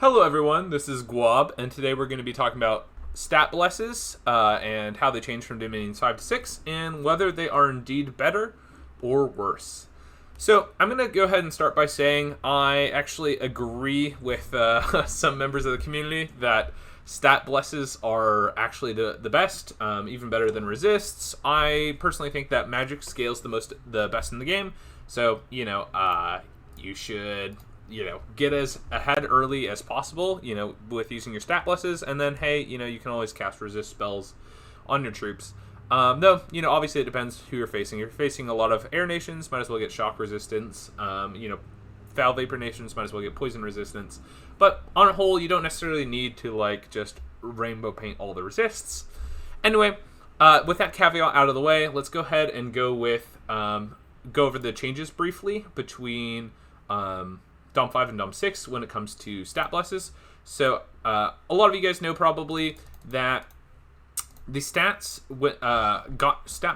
Hello everyone, this is Guab, and today we're going to be talking about stat blesses and how they change from Dominions 5 to 6, and whether they are indeed better or worse. So I'm going to go ahead and start by saying I actually agree with some members of the community that stat blesses are actually the best, even better than resists. I personally think that magic scales the best in the game, so you should get as ahead early as possible, with using your stat blesses, and then, hey, you can always cast resist spells on your troops. Though, obviously it depends who you're facing. If you're facing a lot of air nations, might as well get shock resistance. Foul vapor nations, might as well get poison resistance. But on a whole, you don't necessarily need to, just rainbow paint all the resists. Anyway, with that caveat out of the way, let's go ahead and go over the changes briefly between Dom 5 and Dom 6 when it comes to stat blesses. So a lot of you guys know probably that the stat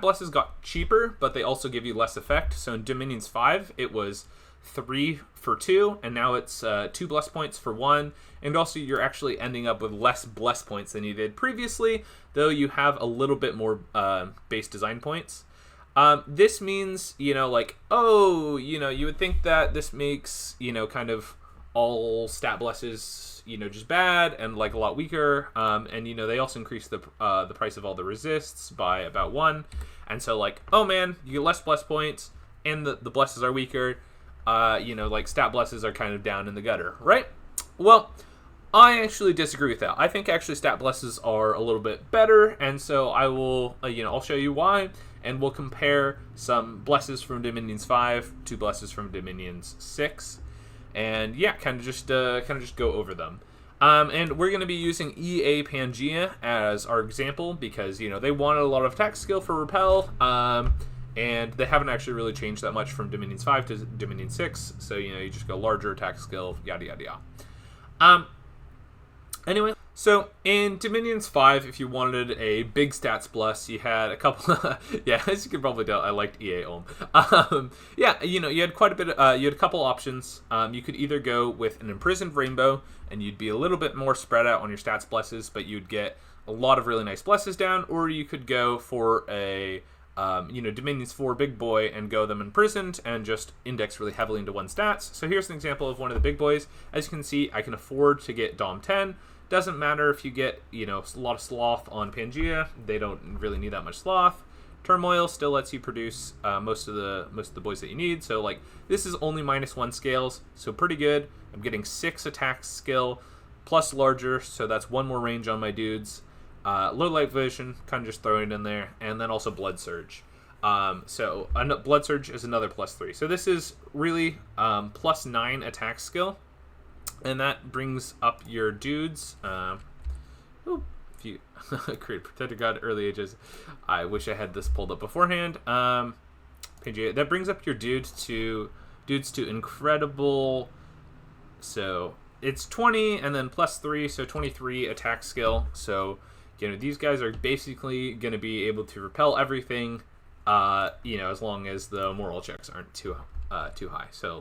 blesses got cheaper, but they also give you less effect. So in Dominions 5, it was 3 for 2, and now it's 2 bless points for 1. And also you're actually ending up with less bless points than you did previously, though you have a little bit more base design points. This means, you would think that this makes, kind of all stat blesses, just bad and a lot weaker. And they also increase the price of all the resists by about 1. And so oh man, you get less bless points and the blesses are weaker. Stat blesses are kind of down in the gutter, right? Well, I actually disagree with that. I think actually stat blesses are a little bit better, and so I will, I'll show you why, and we'll compare some blesses from Dominions 5 to blesses from Dominions 6, and yeah, kind of just go over them. And we're going to be using EA Pangea as our example because they wanted a lot of attack skill for repel, and they haven't actually really changed that much from Dominions 5 to Dominions 6. So you just go larger attack skill, yada yada yada. Anyway, so in Dominions 5, if you wanted a big stats bless, you had a couple. Yeah, as you can probably tell, I liked EA Ulm. You had quite a bit. You had a couple options. You could either go with an imprisoned rainbow, and you'd be a little bit more spread out on your stats blesses, but you'd get a lot of really nice blesses down. Or you could go for a Dominions 4 big boy and go them imprisoned and just index really heavily into one stats. So here's an example of one of the big boys. As you can see, I can afford to get Dom 10. Doesn't matter if you get, a lot of sloth on Pangea. They don't really need that much sloth. Turmoil still lets you produce most of the boys that you need. So this is only -1 scales, so pretty good. I'm getting 6 attack skill plus larger, so that's 1 more range on my dudes. Low light vision, kind of just throwing it in there, and then also blood surge. So blood surge is another +3. So this is really +9 attack skill. And that brings up your dudes. If you create Protector God early ages, I wish I had this pulled up beforehand. That brings up your dudes to incredible. So it's 20 and then +3, so 23 attack skill. So these guys are basically going to be able to repel everything. As long as the moral checks aren't too high. So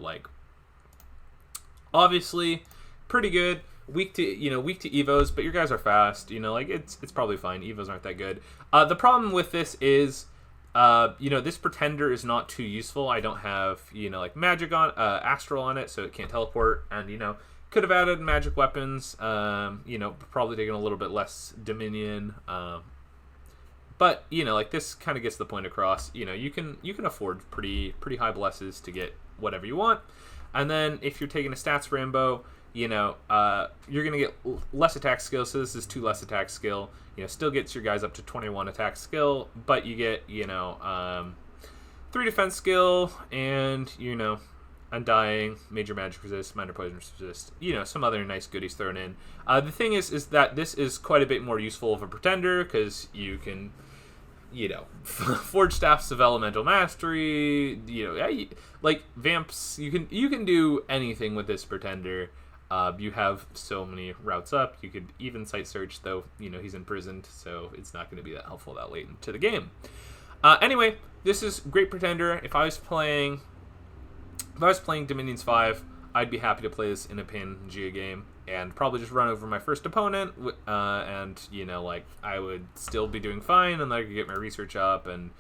obviously, pretty good. Weak to evos, but your guys are fast. It's probably fine. Evos aren't that good. The problem with this is, this pretender is not too useful. I don't have magic on astral on it, so it can't teleport. And could have added magic weapons. Probably taken a little bit less Dominion. But this kind of gets the point across. You can afford pretty high blesses to get whatever you want. And then if you're taking a stats rainbow, you're going to get less attack skill. So this is 2 less attack skill. Still gets your guys up to 21 attack skill, but you get 3 defense skill and undying, major magic resist, minor poison resist. Some other nice goodies thrown in. The thing is that this is quite a bit more useful of a pretender because you can. Forge staffs of elemental mastery. Vamps. You can do anything with this pretender. You have so many routes up. You could even sight search, though he's imprisoned, so it's not going to be that helpful that late into the game. Anyway, this is great pretender. If I was playing Dominions 5, I'd be happy to play this in a Pangea game. and probably just run over my first opponent, and like I would still be doing fine, and I could get my research up, and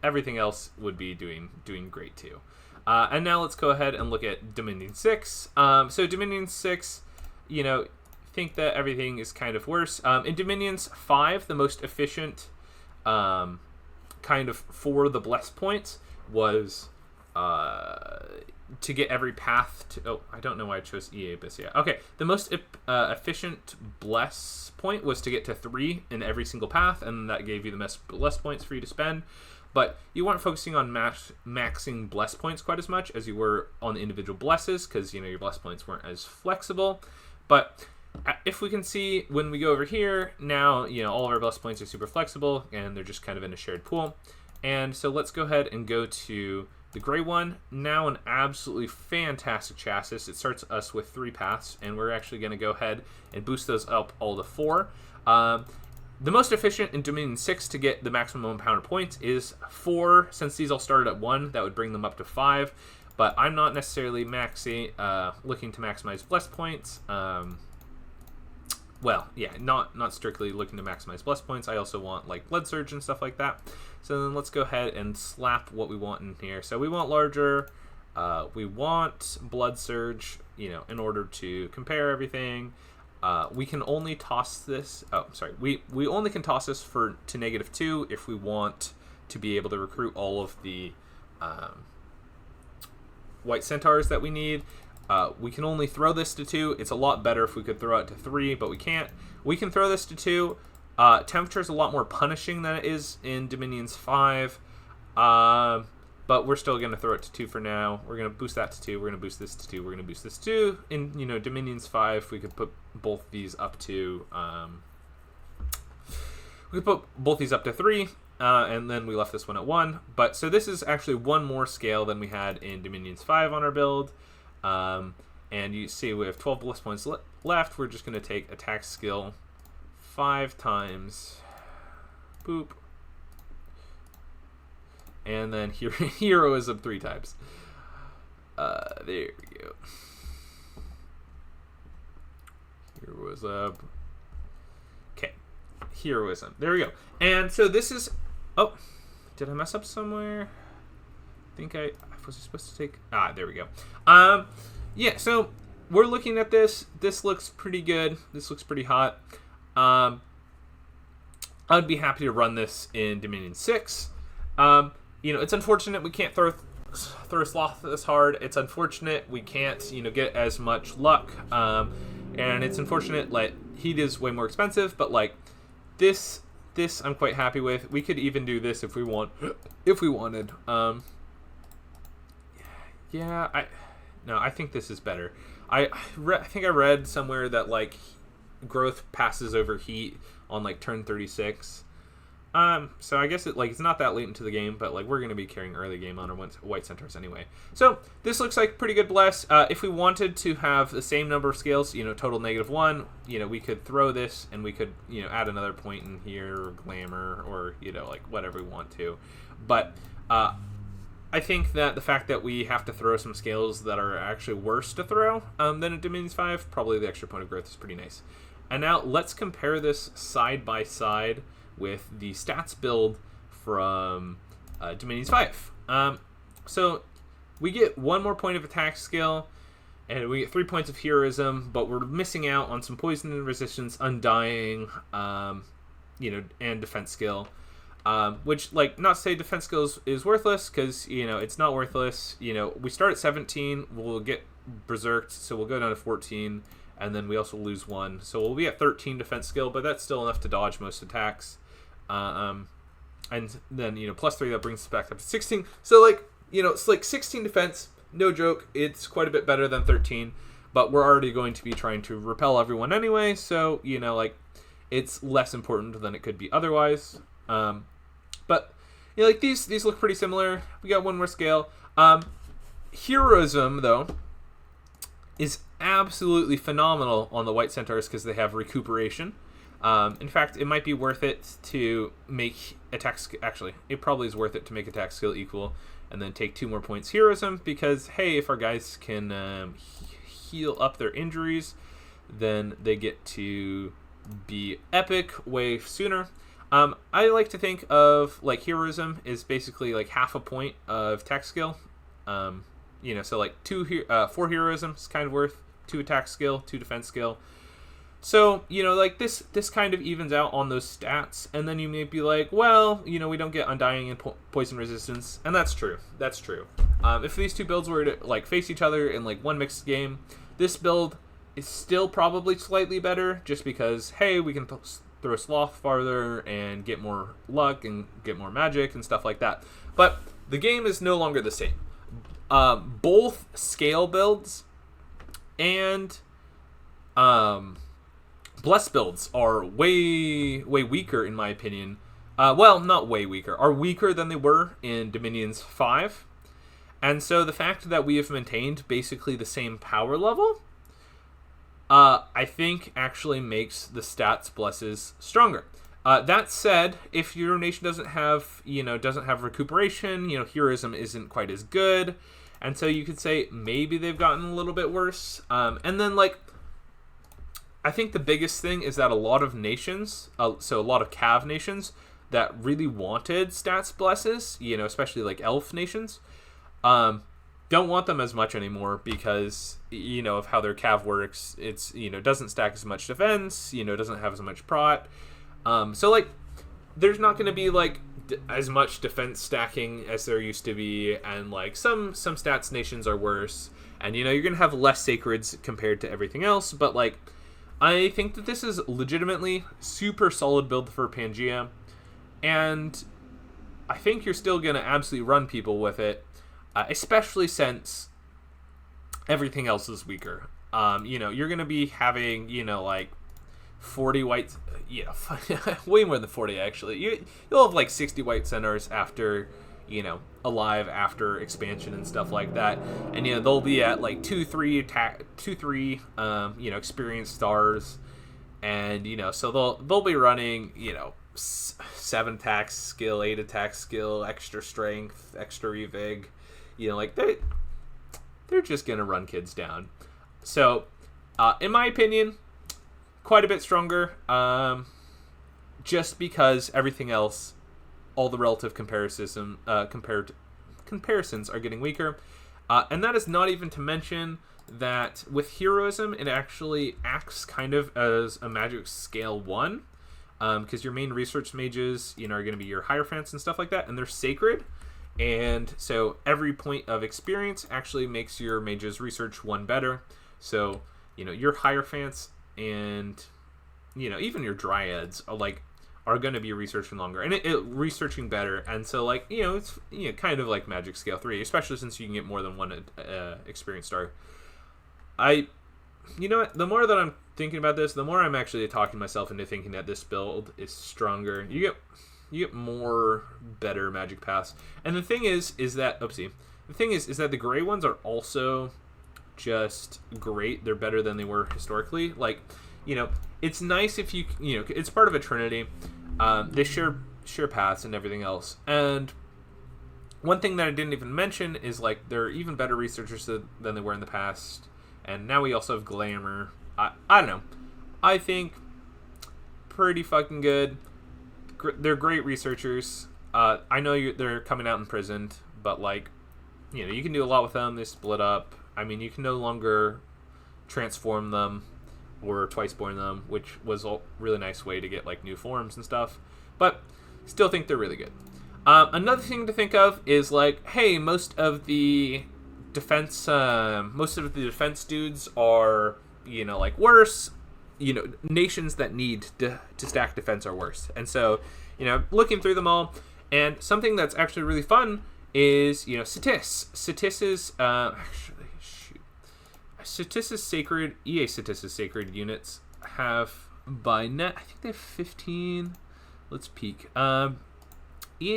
everything else would be doing great too. And now let's go ahead and look at Dominion 6. So Dominion 6, think that everything is kind of worse. In Dominions 5, the most efficient kind of for the bless points was to get every path to... Oh, I don't know why I chose EA Abyss yet. Okay, the most efficient bless point was to get to 3 in every single path, and that gave you the most bless points for you to spend. But you weren't focusing on maxing bless points quite as much as you were on the individual blesses, because your bless points weren't as flexible. But if we can see when we go over here, now all of our bless points are super flexible, and they're just kind of in a shared pool. And so let's go ahead and go to the gray one. Now an absolutely fantastic chassis. It starts us with 3 paths, and we're actually going to go ahead and boost those up all to 4. The most efficient in Dominion 6 to get the maximum amount of points is 4. Since these all started at 1, that would bring them up to 5. But I'm not necessarily looking to maximize bless points. Well, yeah, not strictly looking to maximize bless points. I also want like Blood Surge and stuff like that. So then let's go ahead and slap what we want in here. So we want larger. We want Blood Surge, in order to compare everything. We can only toss this. Oh, sorry. We only can toss this to -2 if we want to be able to recruit all of the White Centaurs that we need. We can only throw this to 2. It's a lot better if we could throw it to 3, but we can't. We can throw this to 2. Temperature is a lot more punishing than it is in Dominions 5. But we're still going to throw it to 2 for now. We're going to boost that to 2. We're going to boost this to 2. We're going to boost this to 2. In Dominions 5, we could put both these up to 3. And then we left this one at 1. But so this is actually one more scale than we had in Dominions 5 on our build. And you see we have 12 bliss points left. We're just going to take attack skill 5 times. Boop. And then heroism 3 times. There we go. Heroism. Okay. Heroism. There we go. And so this is... Oh, did I mess up somewhere? I think I was supposed to take... there we go. Yeah, so we're looking at this. This looks pretty good. This looks pretty hot. I'd be happy to run this in Dominion 6. It's unfortunate we can't throw Sloth this hard. It's unfortunate we can't, get as much luck. And it's unfortunate, like, heat is way more expensive, but, like, this I'm quite happy with. We could even do this if we wanted. I think this is better. I think I read somewhere that, like, growth passes over heat on, like, turn 36. So I guess it's not that late into the game, but, like, we're going to be carrying early game on our White Centaurs anyway. So this looks like pretty good bless. If we wanted to have the same number of scales, total -1, we could throw this and we could, add another point in here, or glamour, or, like, whatever we want to. But, I think that the fact that we have to throw some scales that are actually worse to throw than in Dominions 5, probably the extra point of growth is pretty nice. And now let's compare this side by side with the stats build from Dominions 5. So we get 1 more point of attack skill, and we get 3 points of heroism, but we're missing out on some poison and resistance, undying, and defense skill. Which, like, not to say defense skills is worthless, because, it's not worthless. We start at 17, we'll get berserked, so we'll go down to 14, and then we also lose 1. So we'll be at 13 defense skill, but that's still enough to dodge most attacks. And then, +3, that brings us back up to 16. So, like, it's like 16 defense, no joke. It's quite a bit better than 13, but we're already going to be trying to repel everyone anyway, so, like, it's less important than it could be otherwise. But like these look pretty similar. We got 1 more scale. Heroism, though, is absolutely phenomenal on the White Centaurs because they have recuperation. In fact, it might be worth it to make attack skill. Actually, it probably is worth it to make attack skill equal, and then take 2 more points heroism, because hey, if our guys can heal up their injuries, then they get to be epic way sooner. I like to think of like heroism is basically like half a point of attack skill. So like 4 heroism is kind of worth 2 attack skill, 2 defense skill. So, like this kind of evens out on those stats, and then you may be like, well, we don't get Undying and Poison Resistance, and that's true. That's true. If these two builds were to like face each other in like one mixed game, this build is still probably slightly better, just because, hey, we can throw Sloth farther and get more luck and get more magic and stuff like that. But the game is no longer the same. Both scale builds and Bless builds are way weaker in my opinion. Well, not way weaker, are weaker than they were in Dominions 5. And so the fact that we have maintained basically the same power level, I think actually makes the stats Blesses stronger. That said, if your nation doesn't have recuperation, heroism isn't quite as good. And so you could say maybe they've gotten a little bit worse. And then like, I think the biggest thing is that a lot of nations, so a lot of Cav nations that really wanted stats Blesses, especially like elf nations, don't want them as much anymore because, of how their Cav works. It's, doesn't stack as much defense, doesn't have as much prot. So like, there's not going to be like as much defense stacking as there used to be, and like some stats nations are worse, and you're going to have less sacreds compared to everything else, but like, I think that this is legitimately super solid build for Pangea, and I think you're still going to absolutely run people with it, especially since everything else is weaker. You're going to be having, like 40 white, way more than 40 actually. You'll have like 60 white centers after, alive after expansion and stuff like that, and they'll be at like 2-3 experienced stars, and so they'll be running 7 attack skill, 8 attack skill, extra strength, extra revig, like they're just gonna run kids down. So in my opinion, quite a bit stronger, just because everything else, all the relative comparisons are getting weaker. And that is not even to mention that with heroism, it actually acts kind of as a magic scale 1, because your main research mages, are going to be your Hierophants and stuff like that, and they're sacred. And so every point of experience actually makes your mage's research 1 better. So, your Hierophants and, even your Dryads are going to be researching longer and researching better, and so like it's kind of like magic scale 3, especially since you can get more than 1 experience star. The more that I'm thinking about this, the more I'm actually talking myself into thinking that this build is stronger. You get more better magic paths, and the thing is that the gray ones are also just great. They're better than they were historically. Like, it's nice if it's part of a trinity. They share paths and everything else. And one thing that I didn't even mention is like they're even better researchers than they were in the past. And now we also have glamour. I don't know. I think pretty fucking good. They're great researchers. I know they're coming out imprisoned, but like, you can do a lot with them. They split up. I mean, you can no longer transform them or twice born them, which was a really nice way to get like new forms and stuff, but still think they're really good. Another thing to think of is like, hey, most of the defense dudes are like worse. Nations that need to stack defense are worse, and so looking through them all, and something that's actually really fun is Satis's Satis's sacred Satis's units have by net, I think they have 15. Let's peek.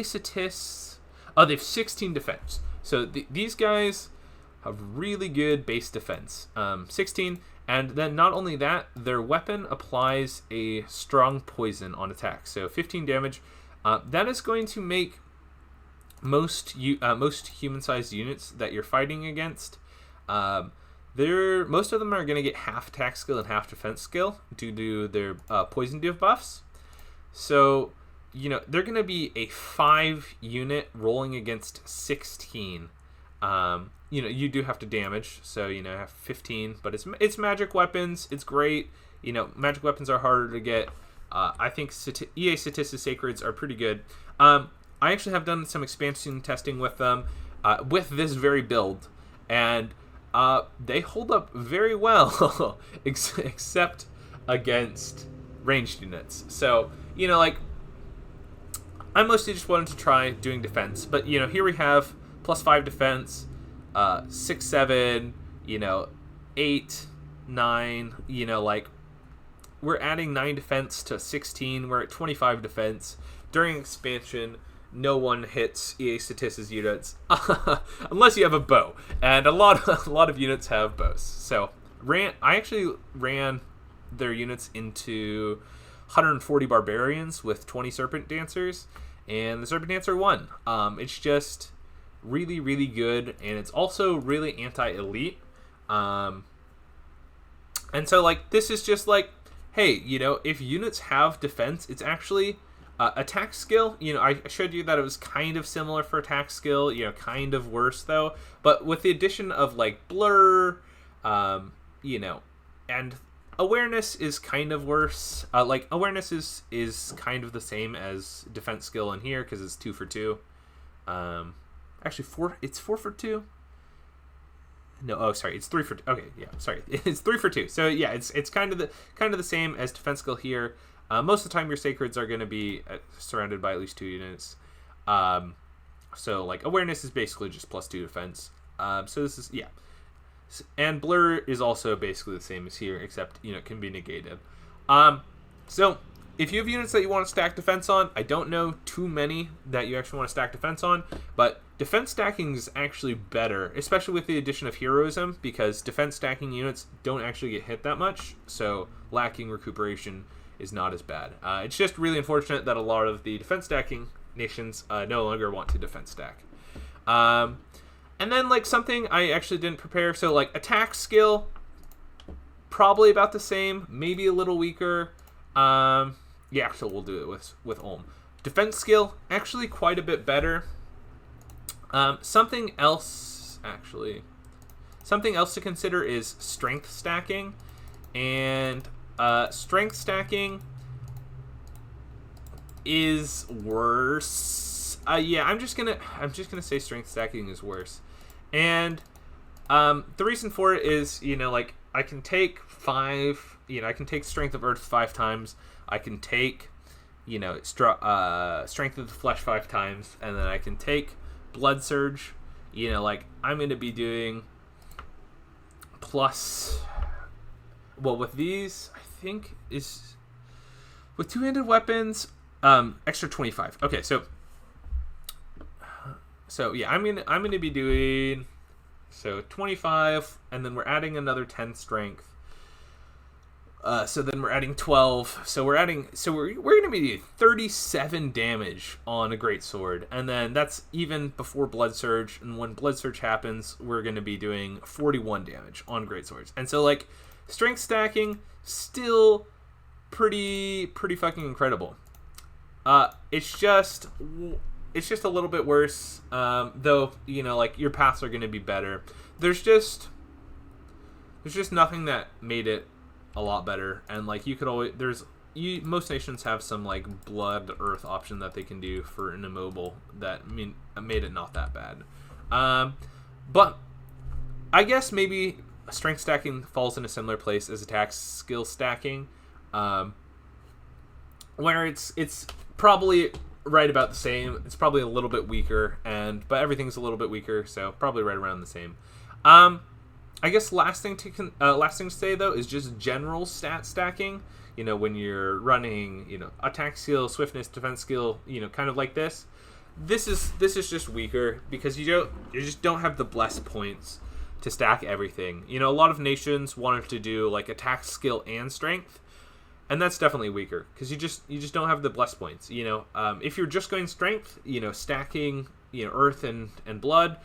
Satis, they have 16 defense. So these guys have really good base defense. 16, and then not only that, their weapon applies a strong poison on attack. So 15 damage. That is going to make most human-sized units that you're fighting against most of them are going to get half attack skill and half defense skill due to their poison debuffs. So, they're going to be a 5 unit rolling against 16. You do have to damage, so have 15, but it's magic weapons. It's great. Magic weapons are harder to get. I think EA Statistis Sacreds are pretty good. I actually have done some expansion testing with them with this very build, and they hold up very well, except against ranged units. So I mostly just wanted to try doing defense, but here we have +5 defense. 6, 7, 8, 9, we're adding 9 defense to 16. We're at 25 defense. During expansion, no one hits EA Statistis units unless you have a bow, and a lot of units have bows. So I actually ran their units into 140 barbarians with 20 serpent dancers, and the serpent dancer won. It's just really, really good, and it's also really anti-elite. And so this is just hey, if units have defense, it's actually attack skill. I showed you that it was kind of similar for attack skill, kind of worse though, but with the addition of blur, and awareness is kind of worse. Awareness is kind of the same as defense skill in here because it's 2 for 2. Actually, 4. It's 4 for 2. No, oh, sorry, it's 3 for 2. Okay, yeah, sorry, it's 3 for 2. So yeah, it's kind of the same as defense skill here. Most of the time, your sacreds are going to be surrounded by at least 2 units. So awareness is basically just +2 defense. So this is and blur is also basically the same as here, except it can be negated. So if you have units that you want to stack defense on, I don't know too many that you actually want to stack defense on, but defense stacking is actually better, especially with the addition of heroism, because defense stacking units don't actually get hit that much, so lacking recuperation is not as bad. It's just really unfortunate that a lot of the defense stacking nations no longer want to defense stack. And then something I actually didn't prepare, so attack skill, probably about the same, maybe a little weaker. Yeah, so we'll do it with Ulm. Defense skill, actually quite a bit better. Something else to consider is strength stacking. And strength stacking is worse. Yeah, I'm just gonna say strength stacking is worse. And the reason for it is, I can take 5, I can take Strength of Earth 5 times. I can take, Strength of the Flesh 5 times, and then I can take Blood Surge. I'm going to be doing with these, I think is with two-handed weapons, extra 25. Okay, so yeah, I'm gonna be doing 25, and then we're adding another 10 strength. So then we're adding 12. So we're going to be doing 37 damage on a greatsword, and then that's even before Blood Surge. And when Blood Surge happens, we're going to be doing 41 damage on greatswords. And so strength stacking still pretty fucking incredible. It's just a little bit worse, though. Your paths are going to be better. There's just nothing that made it a lot better, and you could always most nations have some blood earth option that they can do for an immobile that made it not that bad. But I guess maybe strength stacking falls in a similar place as attack skill stacking, where it's probably right about the same. It's probably a little bit weaker, but everything's a little bit weaker, so probably right around the same. I guess last thing to say though is just general stat stacking. When you're running, attack skill, swiftness, defense skill, kind of like this. This is just weaker because you just don't have the bless points to stack everything. A lot of nations wanted to do attack skill and strength, and that's definitely weaker because you just don't have the bless points. If you're just going strength, stacking, earth and blood,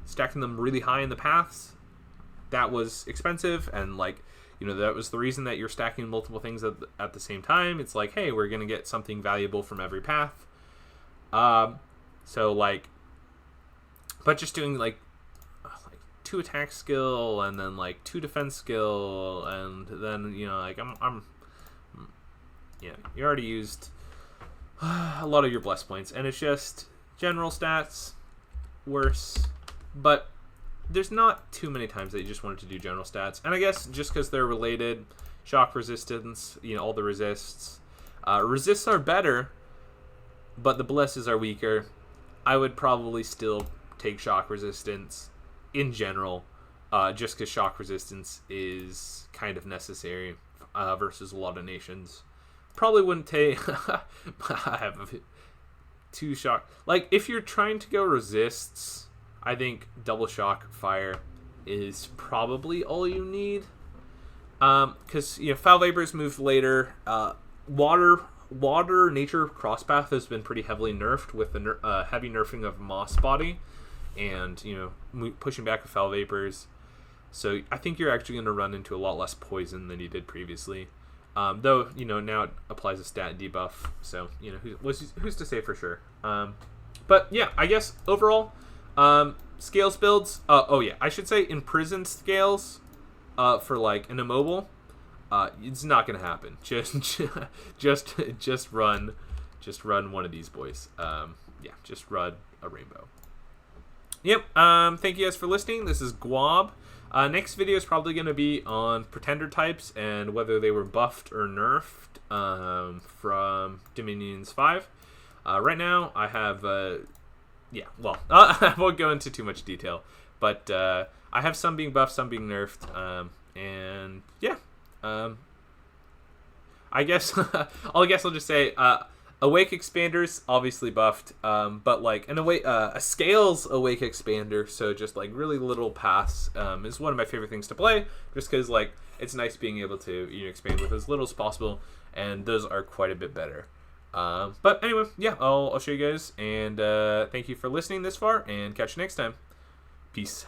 stacking them really high in the paths, that was expensive, and like, you know, that was the reason that you're stacking multiple things at the same time. It's like, hey, we're gonna get something valuable from every path. So like, but just doing like 2 attack skill and then like 2 defense skill, and then, you know, like I'm you know, you already used a lot of your bless points, and it's just general stats worse. But there's not too many times that you just wanted to do general stats, and I guess just because they're related, shock resistance, you know, all the resists. Resists are better, but the blesses are weaker. I would probably still take shock resistance in general, just because shock resistance is kind of necessary versus a lot of nations. Probably wouldn't take I have 2 shock. Like, if you're trying to go resists, I think double shock fire is probably all you need. Because, you know, foul vapors moved later. Water nature crosspath has been pretty heavily nerfed with the heavy nerfing of Moss Body, and, you know, pushing back with foul vapors. So I think you're actually going to run into a lot less poison than you did previously. Though, you know, now it applies a stat debuff, so, you know, who's to say for sure. But yeah, I guess overall, scales builds. Oh yeah, I should say imprisoned scales for like an immobile. It's not gonna happen. Just run one of these boys. Yeah, just run a rainbow. Yep. Thank you guys for listening. This is Guab. Next video is probably going to be on pretender types and whether they were buffed or nerfed from Dominions 5. Right now, I have... yeah, well, I won't go into too much detail. But I have some being buffed, some being nerfed. And yeah. I guess I'll just say... Awake Expander's obviously buffed, but like a Scales Awake Expander, so just like really little paths, is one of my favorite things to play, just because like it's nice being able to, you know, expand with as little as possible, and those are quite a bit better. But anyway, yeah, I'll show you guys, and thank you for listening this far, and catch you next time. Peace.